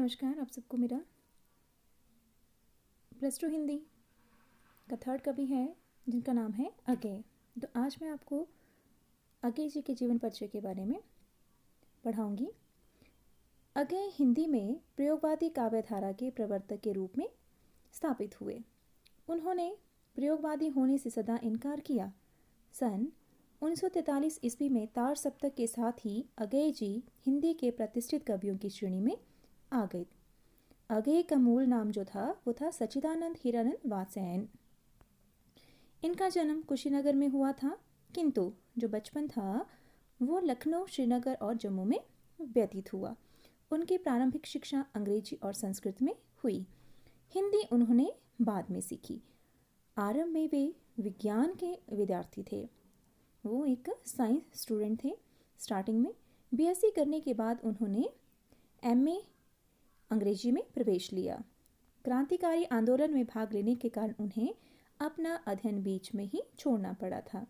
नमस्कार आप सबको। मेरा +2 हिंदी का थर्ड कवि है जिनका नाम है अगेय। तो आज मैं आपको अगेय जी के जीवन परिचय के बारे में पढ़ाऊंगी। अगेय हिंदी में प्रयोगवादी काव्यधारा के प्रवर्तक के रूप में स्थापित हुए। उन्होंने प्रयोगवादी होने से सदा इनकार किया। सन 1943 ईस्वी में तार सप्तक के साथ ही अगेय जी हिंदी के प्रतिष्ठित कवियों की श्रेणी में आ गए। अगेय का मूल नाम जो था वो था सच्चिदानंद हीरानंद वात्स्यायन। इनका जन्म कुशीनगर में हुआ था, किंतु जो बचपन था वो लखनऊ, श्रीनगर और जम्मू में व्यतीत हुआ। उनकी प्रारंभिक शिक्षा अंग्रेजी और संस्कृत में हुई। हिंदी उन्होंने बाद में सीखी। आरंभ में वे विज्ञान के विद्यार्थी थे। वो एक साइंस स्टूडेंट थे। स्टार्टिंग में बीएससी करने के बाद उन्होंने एमए अंग्रेजी में प्रवेश लिया। क्रांतिकारी आंदोलन में भाग लेने के कारण उन्हें अपना अध्ययन बीच में ही छोड़ना पड़ा था।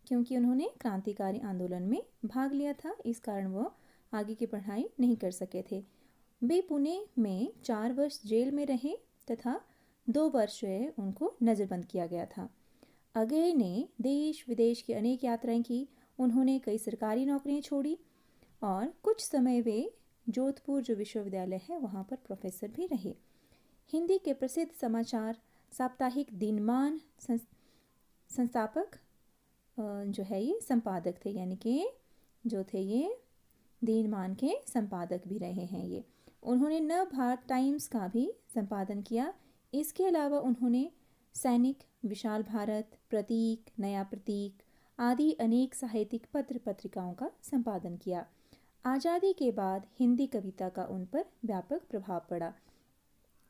क्योंकि उन्होंने क्रांतिकारी आंदोलन में भाग लिया था, इस कारण वो आगे की पढ़ाई नहीं कर सके थे। वे पुणे में 4 वर्ष जेल में रहे तथा 2 वर्ष उनको नज़रबंद किया गया था। अगेय ने देश विदेश की अनेक यात्राएं की। उन्होंने कई सरकारी नौकरियां छोड़ी और कुछ समय वे जोधपुर जो विश्वविद्यालय है वहाँ पर प्रोफेसर भी रहे। हिंदी के प्रसिद्ध समाचार साप्ताहिक दिनमान संस्थापक जो है ये संपादक थे, यानी कि जो थे ये दिनमान के संपादक भी रहे हैं। ये उन्होंने नवभारत टाइम्स का भी संपादन किया। इसके अलावा उन्होंने सैनिक, विशाल भारत, प्रतीक, नया प्रतीक आदि अनेक साहित्यिक पत्र पत्रिकाओं का संपादन किया। आज़ादी के बाद हिंदी कविता का उन पर व्यापक प्रभाव पड़ा।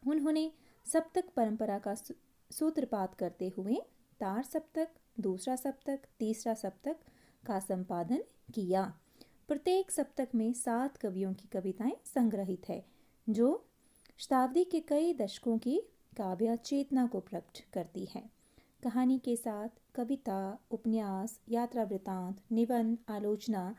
उन्होंने सप्तक परंपरा का सूत्रपात करते हुए तार सप्तक, दूसरा सप्तक, तीसरा सप्तक का संपादन किया। प्रत्येक सप्तक में 7 कवियों की कविताएं संग्रहित है, जो शताब्दी के कई दशकों की काव्य चेतना को प्रकट करती है। कहानी के साथ कविता, उपन्यास, यात्रा वृत्तांत, निबंध, आलोचना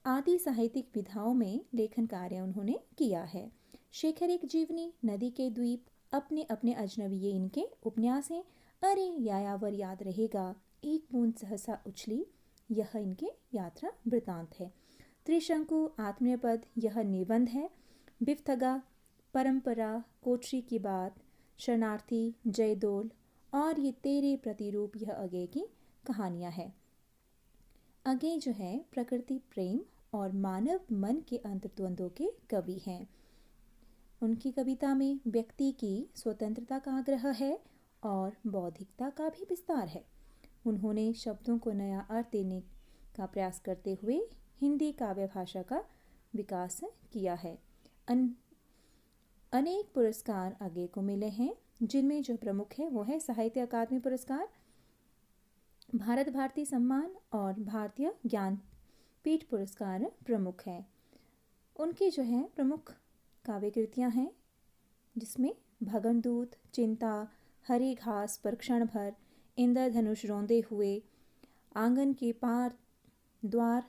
आदि साहित्यिक विधाओं में लेखन कार्य उन्होंने किया है। शेखर एक जीवनी, नदी के द्वीप, अपने अपने अजनबी ये इनके उपन्यास हैं। अरे यायावर याद रहेगा, एक बूंद सहसा उछली, यह इनके यात्रा वृत्तांत है। त्रिशंकु, आत्मीयपद यह निबंध है। बिफ्थगा, परंपरा, कोठरी की बात, शरणार्थी, जयदोल और ये तेरे प्रतिरूप यह अगेय की कहानियाँ हैं। अगेय जो है प्रकृति प्रेम और मानव मन के अंतर्द्वंद्वों के कवि हैं। उनकी कविता में व्यक्ति की स्वतंत्रता का आग्रह है और बौद्धिकता का भी विस्तार है। उन्होंने शब्दों को नया अर्थ देने का प्रयास करते हुए हिंदी काव्य भाषा का विकास किया है। अनेक पुरस्कार अगेय को मिले हैं, जिनमें जो प्रमुख है वो है साहित्य अकादमी पुरस्कार, भारत भारती सम्मान और भारतीय ज्ञानपीठ पुरस्कार प्रमुख हैं। उनकी जो है प्रमुख काव्य कृतियाँ हैं, जिसमें भगनदूत, चिंता, हरी घास पर क्षण भर, इंद्रधनुष रौंदे हुए, आंगन के पार द्वार,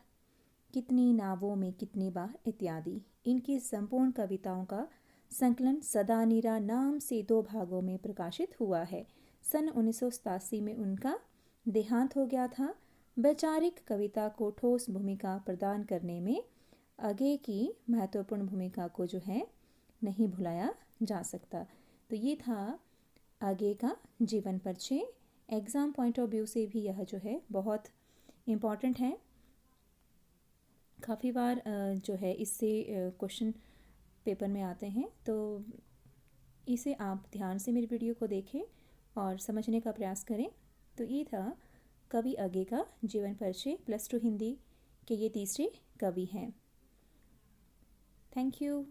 कितनी नावों में कितनी बार इत्यादि। इनकी संपूर्ण कविताओं का संकलन सदा नीरा नाम से 2 भागों में प्रकाशित हुआ है। सन 1987 में उनका देहांत हो गया था। वैचारिक कविता को ठोस भूमिका प्रदान करने में अगेय की महत्वपूर्ण भूमिका को जो है नहीं भुलाया जा सकता। तो ये था अगेय का जीवन परिचय। एग्ज़ाम पॉइंट ऑफ व्यू से भी यह जो है बहुत इम्पॉर्टेंट है। काफ़ी बार जो है इससे क्वेश्चन पेपर में आते हैं, तो इसे आप ध्यान से मेरी वीडियो को देखें और समझने का प्रयास करें। तो ये था कवि अगेय का जीवन परिचय। +2 हिंदी के ये तीसरे कवि हैं। Thank you.